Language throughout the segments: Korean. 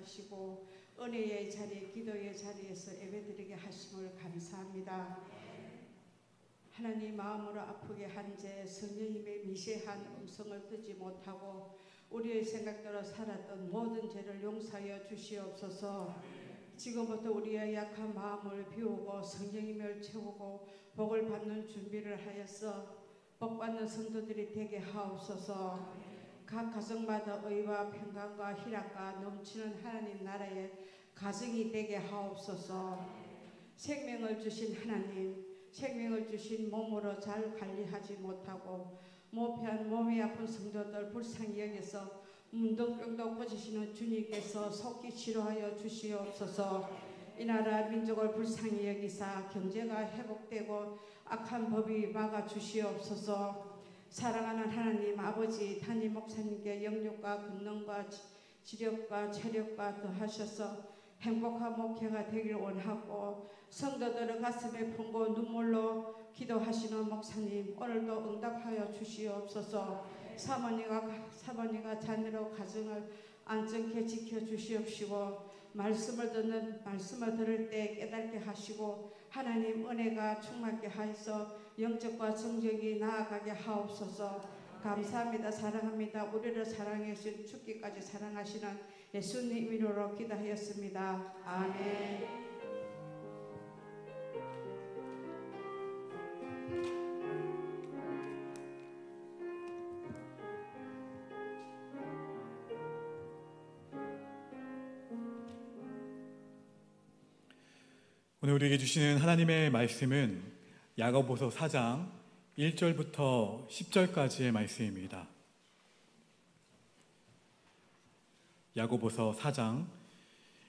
하시고 은혜의 자리, 기도의 자리에서 예배드리게 하심을 감사합니다. 하나님, 마음으로 아프게 한 죄, 성령님의 미세한 음성을 듣지 못하고 우리의 생각대로 살았던 모든 죄를 용서하여 주시옵소서. 지금부터 우리의 약한 마음을 비우고 성령님을 채우고 복을 받는 준비를 하여서 복받는 성도들이 되게 하옵소서. 각 가정마다 의와 평강과 희락과 넘치는 하나님 나라의 가정이 되게 하옵소서. 생명을 주신 하나님, 생명을 주신 몸으로 잘 관리하지 못하고 모패한 몸이 아픈 성도들 불쌍히 여겨서 문득병도 고치시는 주님께서 속히 치료하여 주시옵소서. 이 나라 민족을 불쌍히 여기사 경제가 회복되고 악한 법이 막아 주시옵소서. 사랑하는 하나님 아버지, 담임 목사님께 영육과 권능과 지력과 체력과 더하셔서 행복한 목회가 되길 원하고 성도들의 가슴에 품고 눈물로 기도하시는 목사님 오늘도 응답하여 주시옵소서. 사모님과 자녀로 가정을 안전케 지켜주시옵시고 말씀을 들을 때 깨닫게 하시고 하나님 은혜가 충만케 하여서 영적과 정적이 나아가게 하옵소서. 감사합니다. 사랑합니다. 우리를 사랑해 주신 죽기까지 사랑하시는 예수님 이름으로 기도하였습니다. 아멘. 오늘 우리에게 주시는 하나님의 말씀은 야고보서 4장 1절부터 10절까지의 말씀입니다. 야고보서 4장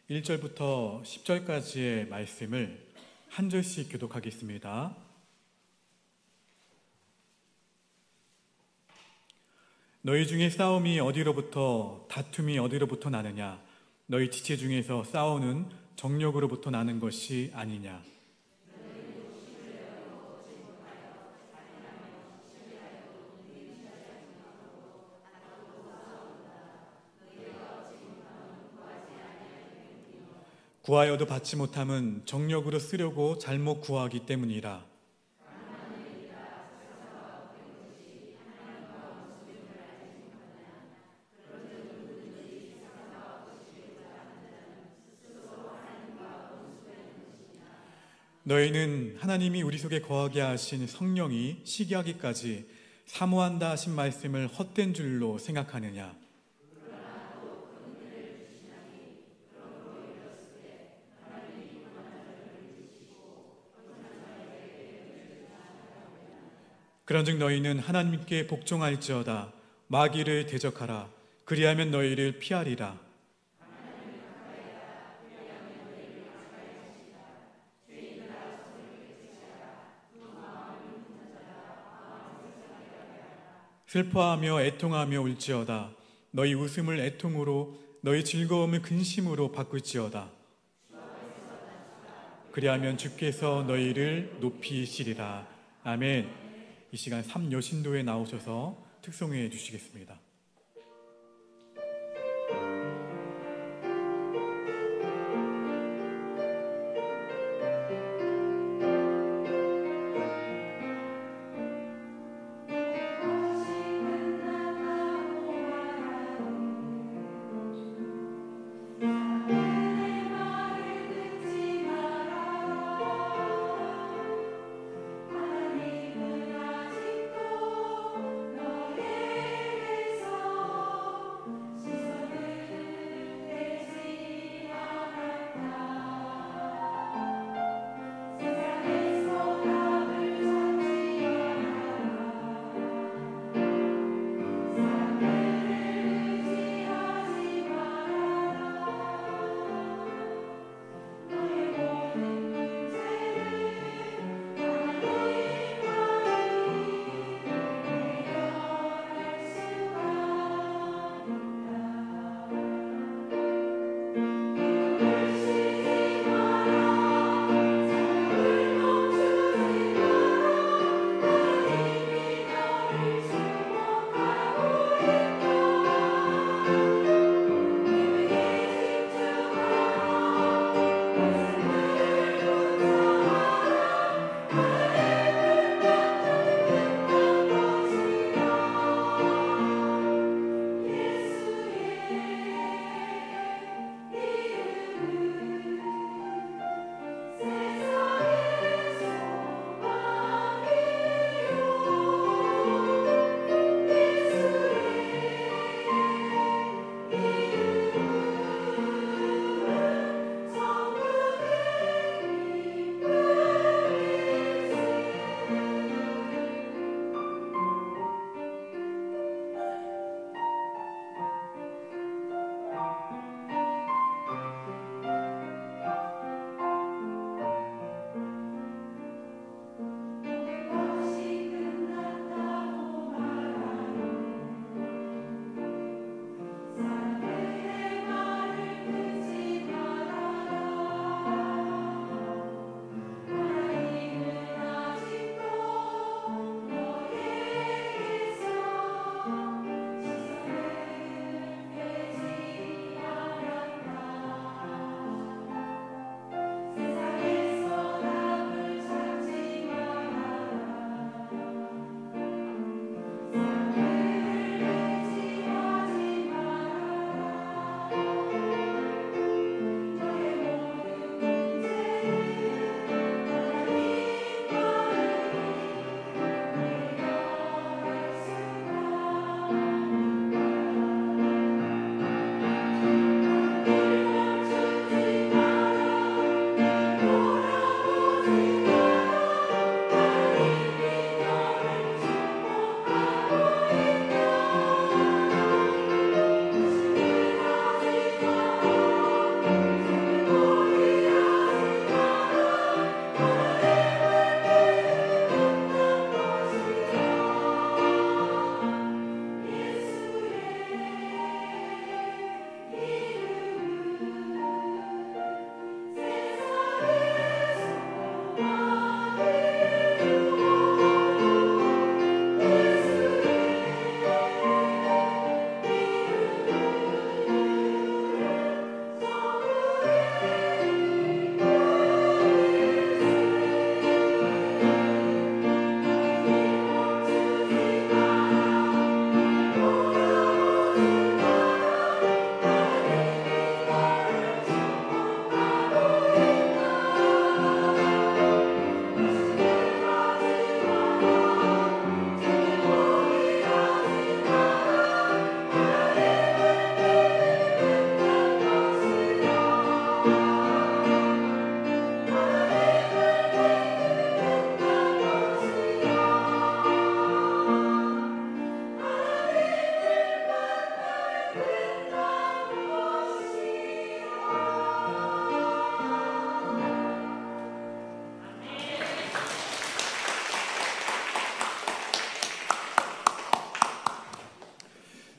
1절부터 10절까지의 말씀을 한 절씩 교독하겠습니다. 너희 중에 싸움이 어디로부터, 다툼이 어디로부터 나느냐? 너희 지체 중에서 싸우는 정욕으로부터 나는 것이 아니냐? 구하여도 받지 못함은 정욕으로 쓰려고 잘못 구하기 때문이라. 너희는 하나님이 우리 속에 거하게 하신 성령이 시기하기까지 사모한다 하신 말씀을 헛된 줄로 생각하느냐? 그런즉 너희는 하나님께 복종할지어다. 마귀를 대적하라. 그리하면 너희를 피하리라. 슬퍼하며 애통하며 울지어다. 너희 웃음을 애통으로, 너희 즐거움을 근심으로 바꿀지어다. 그리하면 주께서 너희를 높이시리라. 아멘. 이 시간 3여신도에 나오셔서 특송해 주시겠습니다.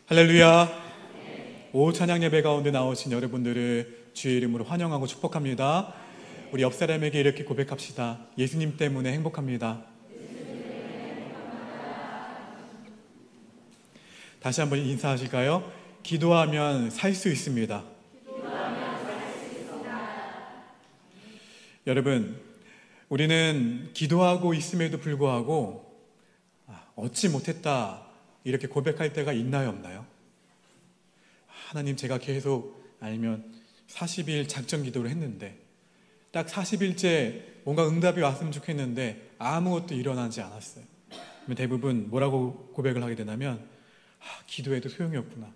할렐루야. 오후 찬양 예배 가운데 나오신 여러분들을 주의 이름으로 환영하고 축복합니다. 우리 옆 사람에게 이렇게 고백합시다. 예수님 때문에 행복합니다. 다시 한번 인사하실까요? 기도하면 살 수 있습니다. 여러분, 우리는 기도하고 있음에도 불구하고 얻지 못했다 이렇게 고백할 때가 있나요, 없나요? 하나님, 제가 계속 아니면 40일 작정 기도를 했는데 딱 40일째 뭔가 응답이 왔으면 좋겠는데 아무것도 일어나지 않았어요. 대부분 뭐라고 고백을 하게 되냐면 기도해도 소용이 없구나.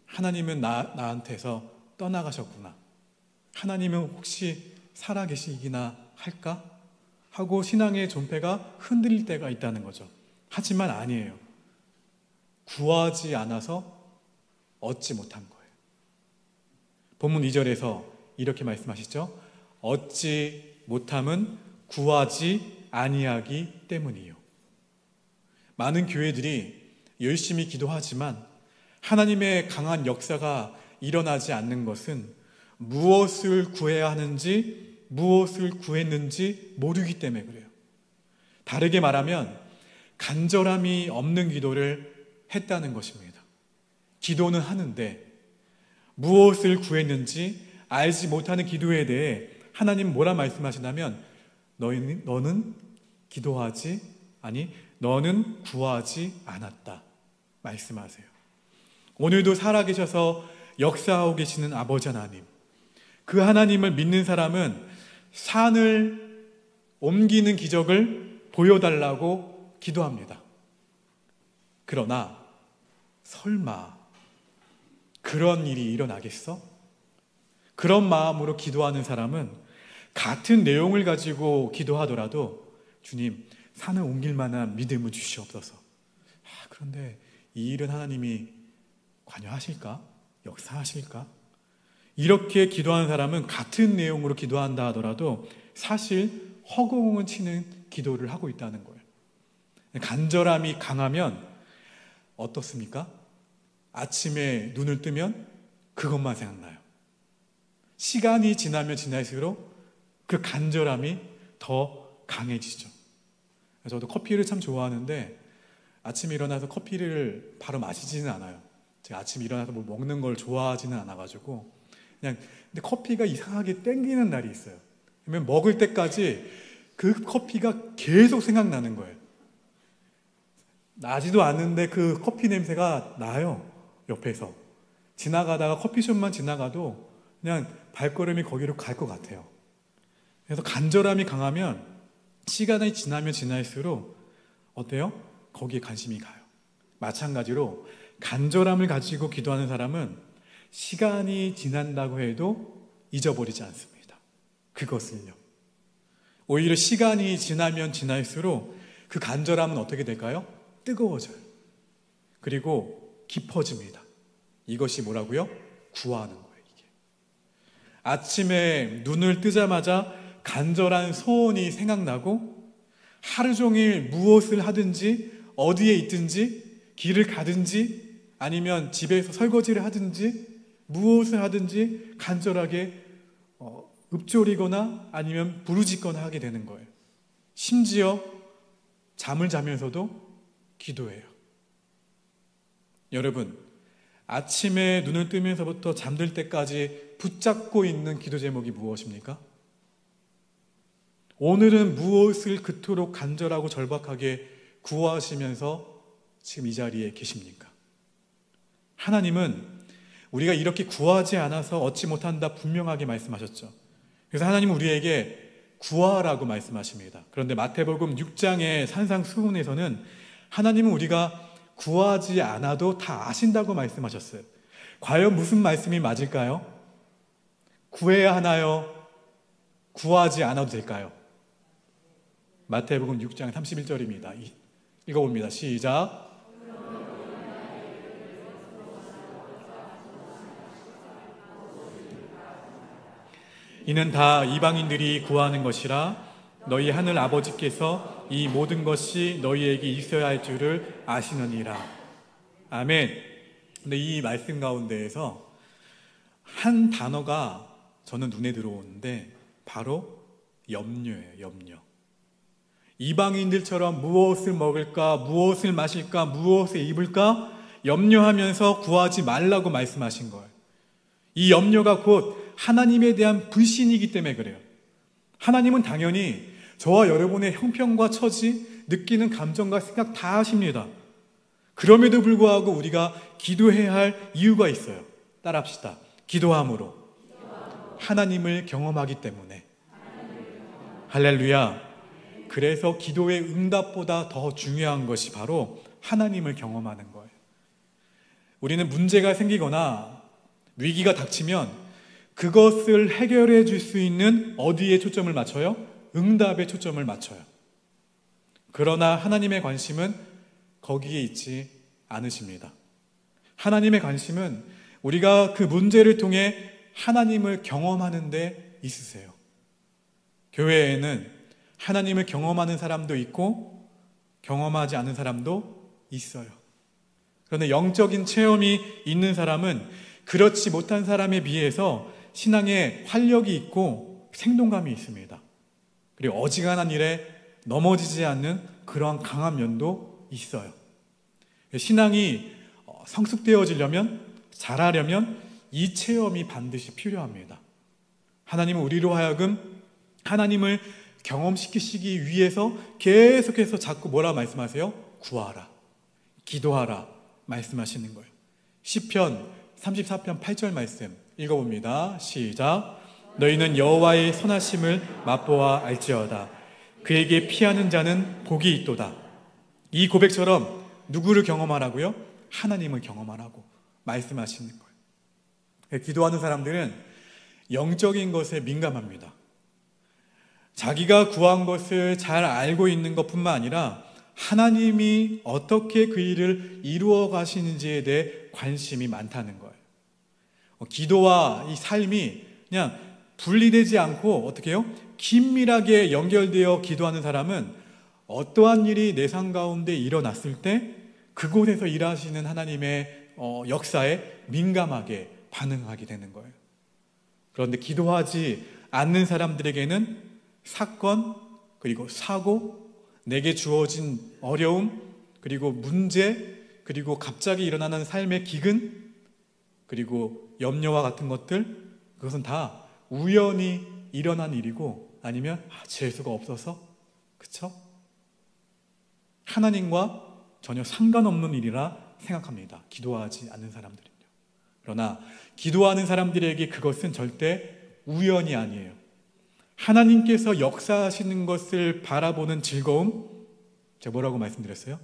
하나님은 나한테서 떠나가셨구나. 하나님은 혹시 살아계시기나 할까? 하고 신앙의 존폐가 흔들릴 때가 있다는 거죠. 하지만 아니에요. 구하지 않아서 얻지 못한 거예요. 본문 2절에서 이렇게 말씀하시죠. 얻지 못함은 구하지 아니하기 때문이요. 많은 교회들이 열심히 기도하지만 하나님의 강한 역사가 일어나지 않는 것은 무엇을 구해야 하는지, 무엇을 구했는지 모르기 때문에 그래요. 다르게 말하면 간절함이 없는 기도를 했다는 것입니다. 기도는 하는데 무엇을 구했는지 알지 못하는 기도에 대해 하나님 뭐라 말씀하시냐면 너는 구하지 않았다 말씀하세요. 오늘도 살아계셔서 역사하고 계시는 아버지 하나님, 그 하나님을 믿는 사람은 산을 옮기는 기적을 보여달라고 기도합니다. 그러나 설마 그런 일이 일어나겠어? 그런 마음으로 기도하는 사람은 같은 내용을 가지고 기도하더라도 주님, 산을 옮길 만한 믿음을 주시옵소서. 그런데 이 일은 하나님이 관여하실까? 역사하실까? 이렇게 기도하는 사람은 같은 내용으로 기도한다 하더라도 사실 허공을 치는 기도를 하고 있다는 거예요. 간절함이 강하면 어떻습니까? 아침에 눈을 뜨면 그것만 생각나요. 시간이 지나면 지날수록 그 간절함이 더 강해지죠. 저도 커피를 참 좋아하는데 아침에 일어나서 커피를 바로 마시지는 않아요. 제가 아침에 일어나서 뭐 먹는 걸 좋아하지는 않아가지고 근데 커피가 이상하게 땡기는 날이 있어요. 그러면 먹을 때까지 그 커피가 계속 생각나는 거예요. 나지도 않는데 그 커피 냄새가 나요. 옆에서 지나가다가 커피숍만 지나가도 그냥 발걸음이 거기로 갈 것 같아요. 그래서 간절함이 강하면 시간이 지나면 지날수록 어때요? 거기에 관심이 가요. 마찬가지로 간절함을 가지고 기도하는 사람은 시간이 지난다고 해도 잊어버리지 않습니다. 그것을요. 오히려 시간이 지나면 지날수록 그 간절함은 어떻게 될까요? 뜨거워져요. 그리고 깊어집니다. 이것이 뭐라고요? 구하는 거예요. 이게. 아침에 눈을 뜨자마자 간절한 소원이 생각나고 하루 종일 무엇을 하든지 어디에 있든지 길을 가든지 아니면 집에서 설거지를 하든지 무엇을 하든지 간절하게 읊조리거나 아니면 부르짖거나 하게 되는 거예요. 심지어 잠을 자면서도 기도해요. 여러분, 아침에 눈을 뜨면서부터 잠들 때까지 붙잡고 있는 기도 제목이 무엇입니까? 오늘은 무엇을 그토록 간절하고 절박하게 구하시면서 지금 이 자리에 계십니까? 하나님은 우리가 이렇게 구하지 않아서 얻지 못한다 분명하게 말씀하셨죠. 그래서 하나님은 우리에게 구하라고 말씀하십니다. 그런데 마태복음 6장의 산상수훈에서는 하나님은 우리가 구하지 않아도 다 아신다고 말씀하셨어요. 과연 무슨 말씀이 맞을까요? 구해야 하나요? 구하지 않아도 될까요? 마태복음 6장 31절입니다. 읽어봅니다. 시작. 이는 다 이방인들이 구하는 것이라 너희 하늘 아버지께서 이 모든 것이 너희에게 있어야 할 줄을 아시느니라. 아멘. 근데 이 말씀 가운데에서 한 단어가 저는 눈에 들어오는데 바로 염려예요. 염려. 이방인들처럼 무엇을 먹을까, 무엇을 마실까, 무엇을 입을까 염려하면서 구하지 말라고 말씀하신 거예요. 이 염려가 곧 하나님에 대한 불신이기 때문에 그래요. 하나님은 당연히 저와 여러분의 형편과 처지, 느끼는 감정과 생각 다 아십니다. 그럼에도 불구하고 우리가 기도해야 할 이유가 있어요. 따라합시다. 기도함으로 하나님을 경험하기 때문에. 할렐루야. 그래서 기도의 응답보다 더 중요한 것이 바로 하나님을 경험하는 거예요. 우리는 문제가 생기거나 위기가 닥치면 그것을 해결해 줄 수 있는 어디에 초점을 맞춰요? 응답에 초점을 맞춰요. 그러나 하나님의 관심은 거기에 있지 않으십니다. 하나님의 관심은 우리가 그 문제를 통해 하나님을 경험하는 데 있으세요. 교회에는 하나님을 경험하는 사람도 있고 경험하지 않은 사람도 있어요. 그런데 영적인 체험이 있는 사람은 그렇지 못한 사람에 비해서 신앙에 활력이 있고 생동감이 있습니다. 그리고 어지간한 일에 넘어지지 않는 그러한 강한 면도 있어요. 신앙이 성숙되어지려면, 잘하려면 이 체험이 반드시 필요합니다. 하나님은 우리로 하여금 하나님을 경험시키시기 위해서 계속해서 자꾸 뭐라 말씀하세요? 구하라, 기도하라 말씀하시는 거예요. 시편 34편 8절 말씀 읽어봅니다. 시작. 너희는 여호와의 선하심을 맛보아 알지어다. 그에게 피하는 자는 복이 있도다. 이 고백처럼 누구를 경험하라고요? 하나님을 경험하라고 말씀하시는 거예요. 기도하는 사람들은 영적인 것에 민감합니다. 자기가 구한 것을 잘 알고 있는 것뿐만 아니라 하나님이 어떻게 그 일을 이루어 가시는지에 대해 관심이 많다는 거예요. 기도와 이 삶이 그냥 분리되지 않고 어떻게 해요? 긴밀하게 연결되어 기도하는 사람은 어떠한 일이 내 삶 가운데 일어났을 때 그곳에서 일하시는 하나님의 역사에 민감하게 반응하게 되는 거예요. 그런데 기도하지 않는 사람들에게는 사건, 그리고 사고, 내게 주어진 어려움, 그리고 문제, 그리고 갑자기 일어나는 삶의 기근, 그리고 염려와 같은 것들, 그것은 다 우연히 일어난 일이고 아니면 재수가 없어서, 그쵸? 하나님과 전혀 상관없는 일이라 생각합니다. 기도하지 않는 사람들은요. 그러나 기도하는 사람들에게 그것은 절대 우연이 아니에요. 하나님께서 역사하시는 것을 바라보는 즐거움, 제가 뭐라고 말씀드렸어요?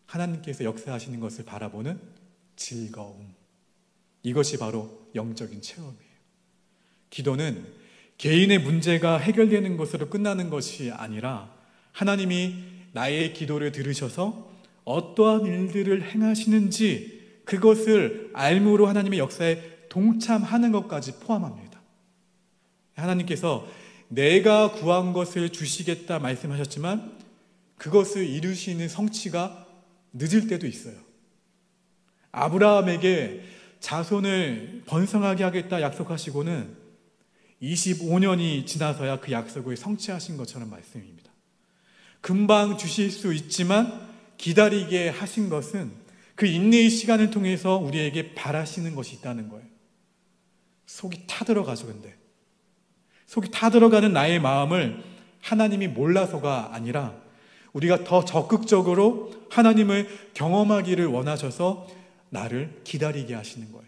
하나님께서 역사하시는 것을 바라보는 즐거움. 이것이 바로 영적인 체험이에요. 기도는 개인의 문제가 해결되는 것으로 끝나는 것이 아니라 하나님이 나의 기도를 들으셔서 어떠한 일들을 행하시는지 그것을 알므로 하나님의 역사에 동참하는 것까지 포함합니다. 하나님께서 내가 구한 것을 주시겠다 말씀하셨지만 그것을 이루시는 성취가 늦을 때도 있어요. 아브라함에게 자손을 번성하게 하겠다 약속하시고는 25년이 지나서야 그 약속을 성취하신 것처럼 말씀입니다. 금방 주실 수 있지만 기다리게 하신 것은 그 인내의 시간을 통해서 우리에게 바라시는 것이 있다는 거예요. 속이 타들어가죠. 근데 속이 타들어가는 나의 마음을 하나님이 몰라서가 아니라 우리가 더 적극적으로 하나님을 경험하기를 원하셔서 나를 기다리게 하시는 거예요.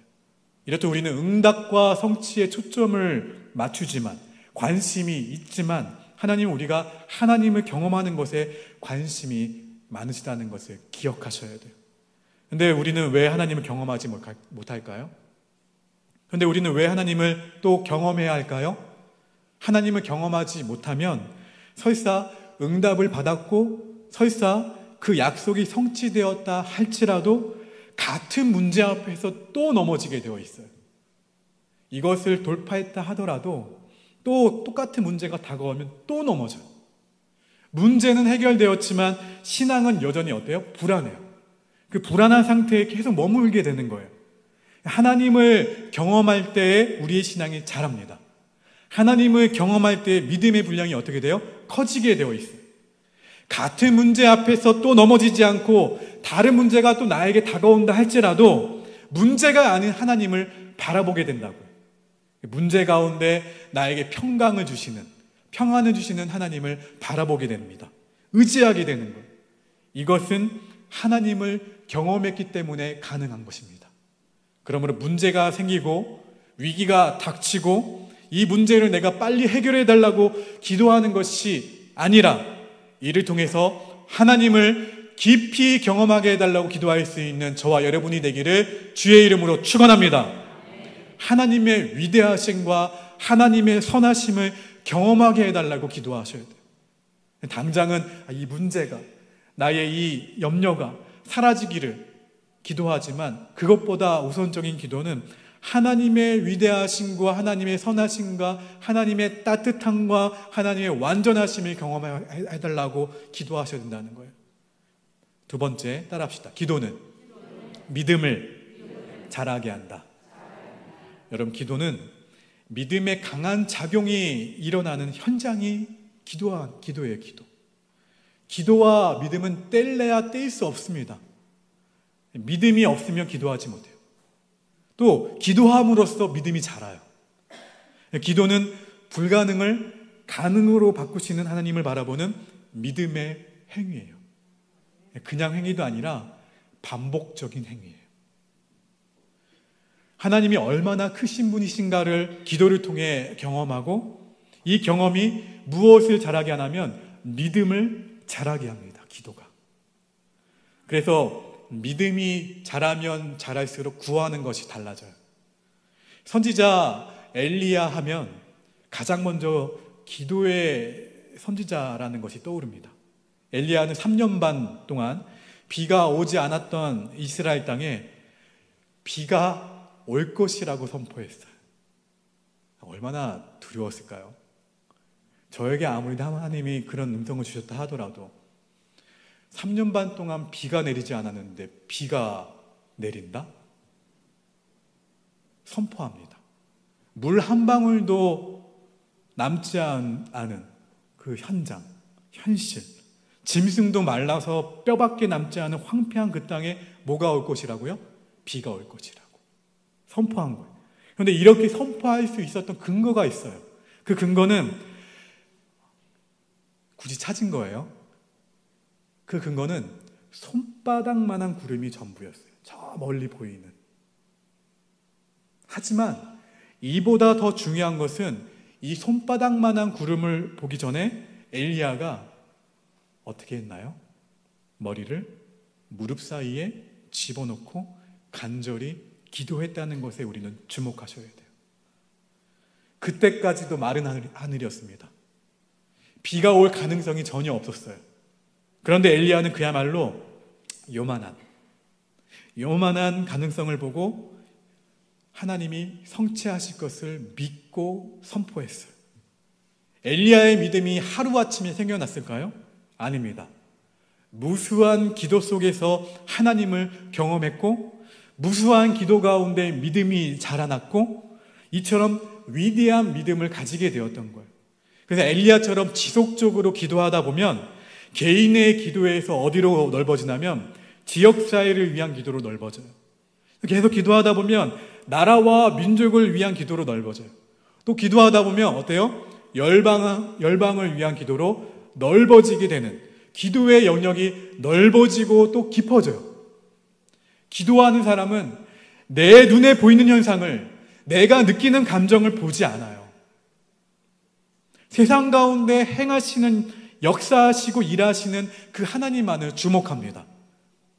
이렇듯 우리는 응답과 성취에 초점을 맞추지만, 관심이 있지만 하나님은 우리가 하나님을 경험하는 것에 관심이 많으시다는 것을 기억하셔야 돼요. 근데 우리는 왜 하나님을 경험하지 못할까요? 그런데 우리는 왜 하나님을 또 경험해야 할까요? 하나님을 경험하지 못하면 설사 응답을 받았고 설사 그 약속이 성취되었다 할지라도 같은 문제 앞에서 또 넘어지게 되어 있어요. 이것을 돌파했다 하더라도 또 똑같은 문제가 다가오면 또 넘어져요. 문제는 해결되었지만 신앙은 여전히 어때요? 불안해요. 그 불안한 상태에 계속 머물게 되는 거예요. 하나님을 경험할 때에 우리의 신앙이 자랍니다. 하나님을 경험할 때 믿음의 분량이 어떻게 돼요? 커지게 되어 있어요. 같은 문제 앞에서 또 넘어지지 않고 다른 문제가 또 나에게 다가온다 할지라도 문제가 아닌 하나님을 바라보게 된다고요. 문제 가운데 나에게 평강을 주시는, 평안을 주시는 하나님을 바라보게 됩니다. 의지하게 되는 거예요. 이것은 하나님을 경험했기 때문에 가능한 것입니다. 그러므로 문제가 생기고 위기가 닥치고 이 문제를 내가 빨리 해결해 달라고 기도하는 것이 아니라 이를 통해서 하나님을 깊이 경험하게 해달라고 기도할 수 있는 저와 여러분이 되기를 주의 이름으로 축원합니다. 하나님의 위대하심과 하나님의 선하심을 경험하게 해달라고 기도하셔야 돼요. 당장은 이 문제가, 나의 이 염려가 사라지기를 기도하지만 그것보다 우선적인 기도는 하나님의 위대하심과 하나님의 선하심과 하나님의 따뜻함과 하나님의 완전하심을 경험해달라고 기도하셔야 된다는 거예요. 두 번째, 따라합시다. 기도는 믿음을 자라게 한다. 여러분, 기도는 믿음의 강한 작용이 일어나는 현장이 기도예요. 기도와 믿음은 뗄래야 뗄 수 없습니다. 믿음이 없으면 기도하지 못해요. 또 기도함으로써 믿음이 자라요. 기도는 불가능을 가능으로 바꾸시는 하나님을 바라보는 믿음의 행위예요. 그냥 행위도 아니라 반복적인 행위예요. 하나님이 얼마나 크신 분이신가를 기도를 통해 경험하고 이 경험이 무엇을 자라게 하냐면 믿음을 자라게 합니다. 기도가. 그래서 믿음이 자라면 자랄수록 구하는 것이 달라져요. 선지자 엘리야 하면 가장 먼저 기도의 선지자라는 것이 떠오릅니다. 엘리야는 3년 반 동안 비가 오지 않았던 이스라엘 땅에 비가 올 것이라고 선포했어요. 얼마나 두려웠을까요? 저에게 아무리 하나님이 그런 음성을 주셨다 하더라도 3년 반 동안 비가 내리지 않았는데 비가 내린다? 선포합니다. 물 한 방울도 남지 않은 그 현장, 현실, 짐승도 말라서 뼈밖에 남지 않은 황폐한 그 땅에 뭐가 올 것이라고요? 비가 올 것이라고 선포한 거예요. 그런데 이렇게 선포할 수 있었던 근거가 있어요. 그 근거는 굳이 찾은 거예요. 그 근거는 손바닥만한 구름이 전부였어요. 저 멀리 보이는. 하지만 이보다 더 중요한 것은 이 손바닥만한 구름을 보기 전에 엘리야가 어떻게 했나요? 머리를 무릎 사이에 집어넣고 간절히 기도했다는 것에 우리는 주목하셔야 돼요. 그때까지도 마른 하늘이었습니다. 비가 올 가능성이 전혀 없었어요. 그런데 엘리야는 그야말로 요만한 가능성을 보고 하나님이 성취하실 것을 믿고 선포했어요. 엘리야의 믿음이 하루아침에 생겨났을까요? 아닙니다. 무수한 기도 속에서 하나님을 경험했고 무수한 기도 가운데 믿음이 자라났고 이처럼 위대한 믿음을 가지게 되었던 거예요. 그래서 엘리야처럼 지속적으로 기도하다 보면 개인의 기도에서 어디로 넓어지냐면 지역사회를 위한 기도로 넓어져요. 계속 기도하다 보면 나라와 민족을 위한 기도로 넓어져요. 또 기도하다 보면 어때요? 열방을 위한 기도로 넓어지게 되는 기도의 영역이 넓어지고 또 깊어져요. 기도하는 사람은 내 눈에 보이는 현상을 내가 느끼는 감정을 보지 않아요. 세상 가운데 행하시는 역사하시고 일하시는 그 하나님만을 주목합니다.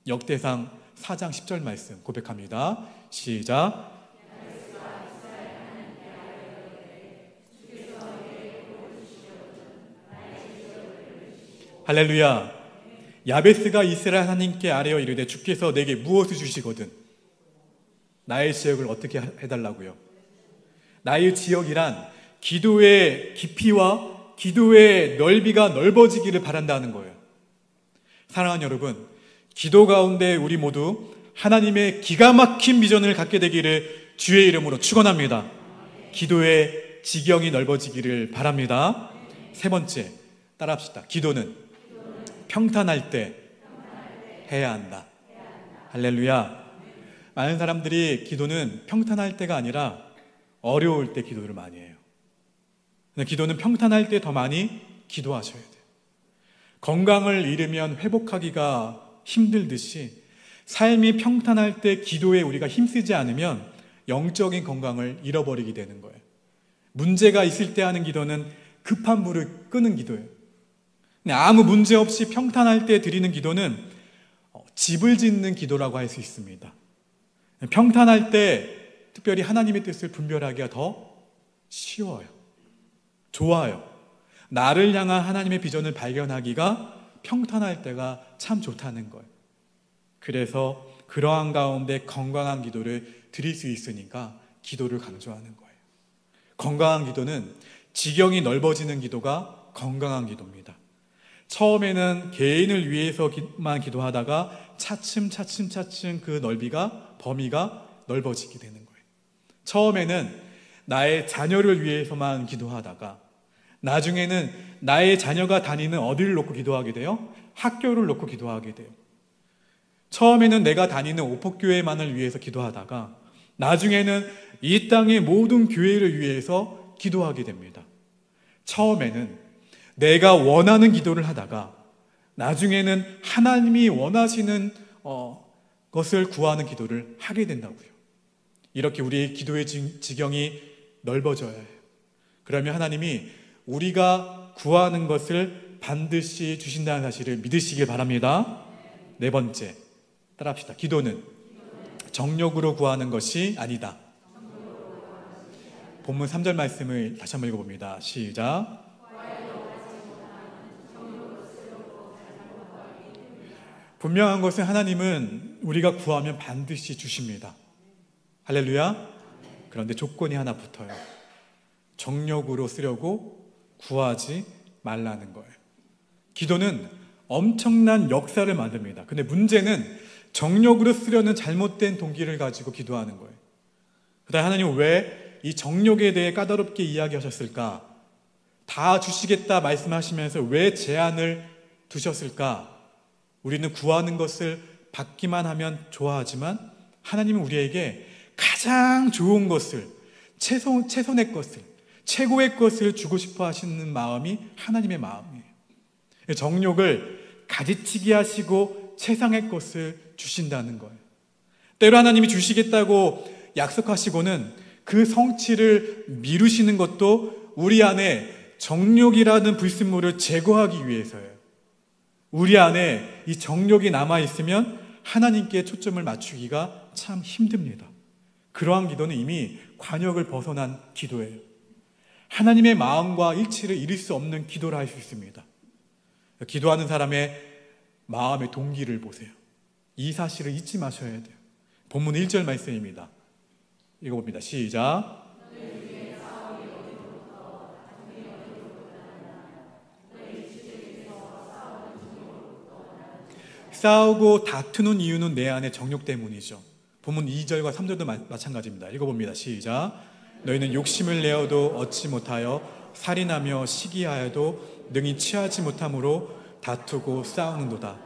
역대상 4장 10절 말씀 고백합니다. 시작. 할렐루야. 야베스가 이스라엘 하나님께 아뢰어 이르되 주께서 내게 무엇을 주시거든 나의 지역을 어떻게 해달라고요? 나의 지역이란 기도의 깊이와 기도의 넓이가 넓어지기를 바란다는 거예요. 사랑하는 여러분, 기도 가운데 우리 모두 하나님의 기가 막힌 비전을 갖게 되기를 주의 이름으로 축원합니다. 기도의 지경이 넓어지기를 바랍니다. 세 번째, 따라합시다. 기도는 평탄할 때 해야 한다. 할렐루야. 많은 사람들이 기도는 평탄할 때가 아니라 어려울 때 기도를 많이 해요. 근데 기도는 평탄할 때 더 많이 기도하셔야 돼요. 건강을 잃으면 회복하기가 힘들듯이 삶이 평탄할 때 기도에 우리가 힘쓰지 않으면 영적인 건강을 잃어버리게 되는 거예요. 문제가 있을 때 하는 기도는 급한 불을 끄는 기도예요. 근데 아무 문제 없이 평탄할 때 드리는 기도는 집을 짓는 기도라고 할 수 있습니다. 평탄할 때 특별히 하나님의 뜻을 분별하기가 더 쉬워요. 좋아요. 나를 향한 하나님의 비전을 발견하기가 평탄할 때가 참 좋다는 거예요. 그래서 그러한 가운데 건강한 기도를 드릴 수 있으니까 기도를 강조하는 거예요. 건강한 기도는 지경이 넓어지는 기도가 건강한 기도입니다. 처음에는 개인을 위해서만 기도하다가 차츰 그 범위가 넓어지게 되는 거예요. 처음에는 나의 자녀를 위해서만 기도하다가 나중에는 나의 자녀가 다니는 어디를 놓고 기도하게 돼요? 학교를 놓고 기도하게 돼요. 처음에는 내가 다니는 오폭교회만을 위해서 기도하다가 나중에는 이 땅의 모든 교회를 위해서 기도하게 됩니다. 처음에는 내가 원하는 기도를 하다가 나중에는 하나님이 원하시는 것을 구하는 기도를 하게 된다고요. 이렇게 우리의 기도의 지경이 넓어져야 해요. 그러면 하나님이 우리가 구하는 것을 반드시 주신다는 사실을 믿으시길 바랍니다. 네 번째, 따라합시다. 기도는 정욕으로 구하는 것이 아니다. 본문 3절 말씀을 다시 한번 읽어봅니다. 시작. 분명한 것은 하나님은 우리가 구하면 반드시 주십니다. 할렐루야. 그런데 조건이 하나 붙어요. 정욕으로 쓰려고 구하지 말라는 거예요. 기도는 엄청난 역사를 만듭니다. 근데 문제는 정욕으로 쓰려는 잘못된 동기를 가지고 기도하는 거예요. 그다음에 하나님은 왜 이 정욕에 대해 까다롭게 이야기하셨을까? 다 주시겠다 말씀하시면서 왜 제한을 두셨을까? 우리는 구하는 것을 받기만 하면 좋아하지만 하나님은 우리에게 가장 좋은 것을, 최선의 것을, 최고의 것을 주고 싶어 하시는 마음이 하나님의 마음이에요. 정욕을 가지치기 하시고 최상의 것을 주신다는 거예요. 때로 하나님이 주시겠다고 약속하시고는 그 성취를 미루시는 것도 우리 안에 정욕이라는 불순물을 제거하기 위해서예요. 우리 안에 이 정욕이 남아있으면 하나님께 초점을 맞추기가 참 힘듭니다. 그러한 기도는 이미 관역을 벗어난 기도예요. 하나님의 마음과 일치를 이룰 수 없는 기도를 할 수 있습니다. 기도하는 사람의 마음의 동기를 보세요. 이 사실을 잊지 마셔야 돼요. 본문 1절 말씀입니다. 읽어봅니다. 시작. 싸우고 다투는 이유는 내 안의 정욕 때문이죠. 본문 2절과 3절도 마찬가지입니다. 읽어봅니다. 시작. 너희는 욕심을 내어도 얻지 못하여 살인하며 시기하여도 능히 취하지 못함으로 다투고 싸우는도다.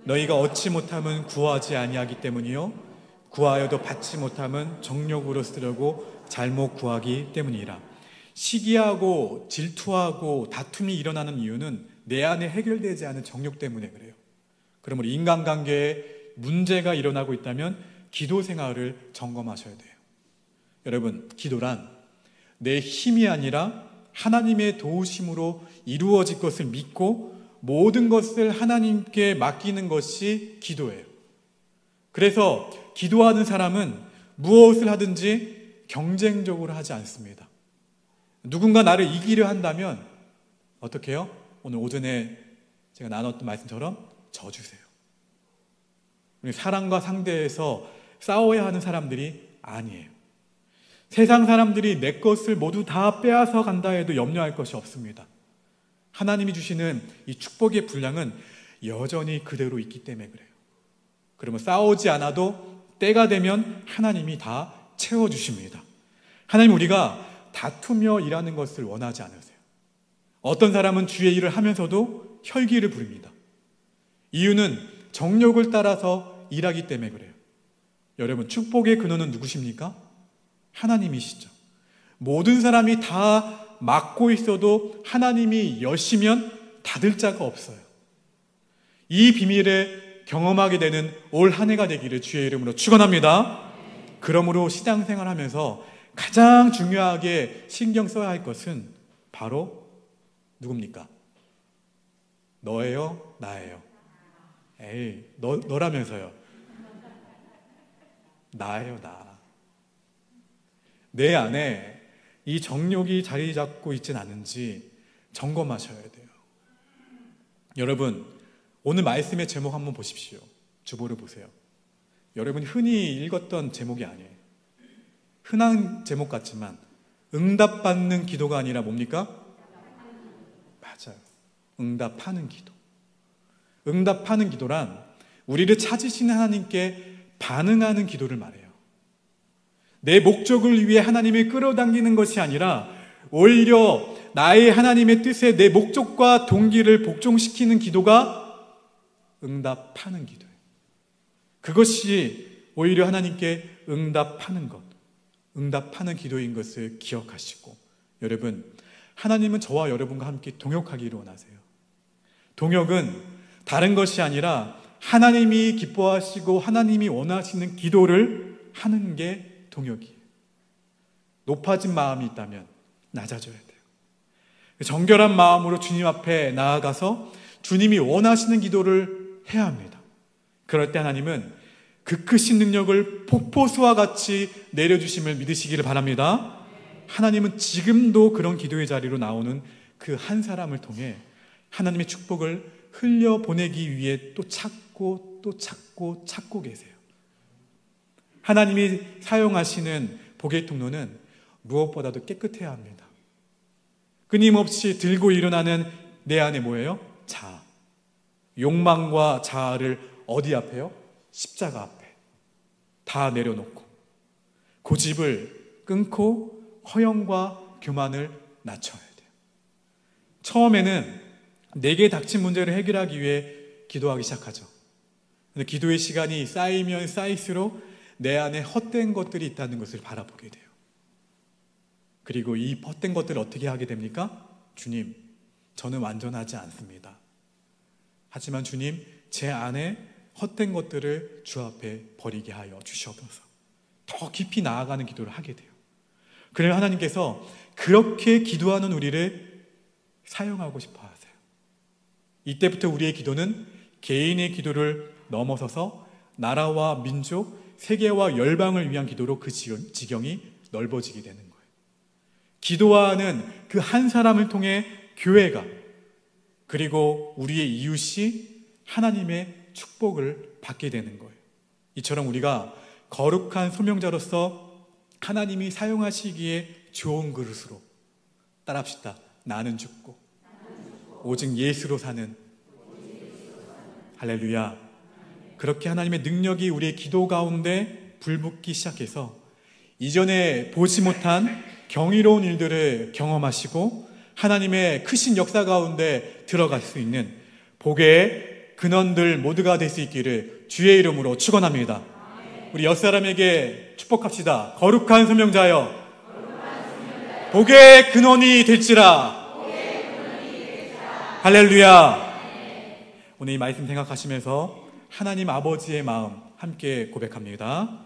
너희가 얻지 못함은 구하지 아니하기 때문이요 구하여도 받지 못함은 정욕으로 쓰려고 잘못 구하기 때문이라. 시기하고 질투하고 다툼이 일어나는 이유는 내 안에 해결되지 않은 정욕 때문에 그래요. 그러므로 인간관계에 문제가 일어나고 있다면 기도 생활을 점검하셔야 돼요. 여러분, 기도란 내 힘이 아니라 하나님의 도우심으로 이루어질 것을 믿고 모든 것을 하나님께 맡기는 것이 기도예요. 그래서 기도하는 사람은 무엇을 하든지 경쟁적으로 하지 않습니다. 누군가 나를 이기려 한다면 어떻게 해요? 오늘 오전에 제가 나눴던 말씀처럼 져주세요. 우리 사랑과 상대에서 싸워야 하는 사람들이 아니에요. 세상 사람들이 내 것을 모두 다 빼앗아 간다 해도 염려할 것이 없습니다. 하나님이 주시는 이 축복의 분량은 여전히 그대로 있기 때문에 그래요. 그러면 싸우지 않아도 때가 되면 하나님이 다 채워주십니다. 하나님, 우리가 다투며 일하는 것을 원하지 않으세요. 어떤 사람은 주의 일을 하면서도 혈기를 부립니다. 이유는 정욕을 따라서 일하기 때문에 그래요. 여러분, 축복의 근원은 누구십니까? 하나님이시죠. 모든 사람이 다 막고 있어도 하나님이 여시면 닫을 자가 없어요. 이 비밀을 경험하게 되는 올 한 해가 되기를 주의 이름으로 축원합니다. 그러므로 신앙생활 하면서 가장 중요하게 신경 써야 할 것은 바로 누굽니까? 너예요? 나예요? 에이, 너라면서요. 나예요, 나. 내 안에 이 정욕이 자리 잡고 있진 않은지 점검하셔야 돼요. 여러분, 오늘 말씀의 제목 한번 보십시오. 주보를 보세요. 여러분이 흔히 읽었던 제목이 아니에요. 흔한 제목 같지만 응답받는 기도가 아니라 뭡니까? 맞아요. 응답하는 기도. 응답하는 기도란 우리를 찾으시는 하나님께 반응하는 기도를 말해요. 내 목적을 위해 하나님을 끌어당기는 것이 아니라 오히려 나의 하나님의 뜻에 내 목적과 동기를 복종시키는 기도가 응답하는 기도예요. 그것이 오히려 하나님께 응답하는 것, 응답하는 기도인 것을 기억하시고, 여러분, 하나님은 저와 여러분과 함께 동역하기를 원하세요. 동역은 다른 것이 아니라 하나님이 기뻐하시고 하나님이 원하시는 기도를 하는 게 동역이에요. 높아진 마음이 있다면 낮아져야 돼요. 정결한 마음으로 주님 앞에 나아가서 주님이 원하시는 기도를 해야 합니다. 그럴 때 하나님은 그 크신 능력을 폭포수와 같이 내려주심을 믿으시기를 바랍니다. 하나님은 지금도 그런 기도의 자리로 나오는 그 한 사람을 통해 하나님의 축복을 흘려보내기 위해 또 찾고 또 찾고 찾고 계세요. 하나님이 사용하시는 복의 통로는 무엇보다도 깨끗해야 합니다. 끊임없이 들고 일어나는 내 안에 뭐예요? 자아. 욕망과 자아를 어디 앞에요? 십자가 앞에 다 내려놓고 고집을 끊고 허영과 교만을 낮춰야 돼요. 처음에는 내게 닥친 문제를 해결하기 위해 기도하기 시작하죠. 근데 기도의 시간이 쌓이면 쌓일수록 내 안에 헛된 것들이 있다는 것을 바라보게 돼요. 그리고 이 헛된 것들을 어떻게 하게 됩니까? 주님, 저는 완전하지 않습니다. 하지만 주님, 제 안에 헛된 것들을 주 앞에 버리게 하여 주시옵소서. 더 깊이 나아가는 기도를 하게 돼요. 그래서 하나님께서 그렇게 기도하는 우리를 사용하고 싶어 하세요. 이때부터 우리의 기도는 개인의 기도를 넘어서서 나라와 민족, 세계와 열방을 위한 기도로 그 지경이 넓어지게 되는 거예요. 기도하는 그 한 사람을 통해 교회가, 그리고 우리의 이웃이 하나님의 축복을 받게 되는 거예요. 이처럼 우리가 거룩한 소명자로서 하나님이 사용하시기에 좋은 그릇으로 따라합시다. 나는 죽고 오직 예수로 사는. 할렐루야. 그렇게 하나님의 능력이 우리의 기도 가운데 불붙기 시작해서 이전에 보지 못한 경이로운 일들을 경험하시고 하나님의 크신 역사 가운데 들어갈 수 있는 복의 근원들 모두가 될 수 있기를 주의 이름으로 축원합니다. 우리 옆사람에게 축복합시다. 거룩한 소명자여, 복의 근원이 될지라. 할렐루야. 오늘 이 말씀 생각하시면서 하나님 아버지의 마음 함께 고백합니다.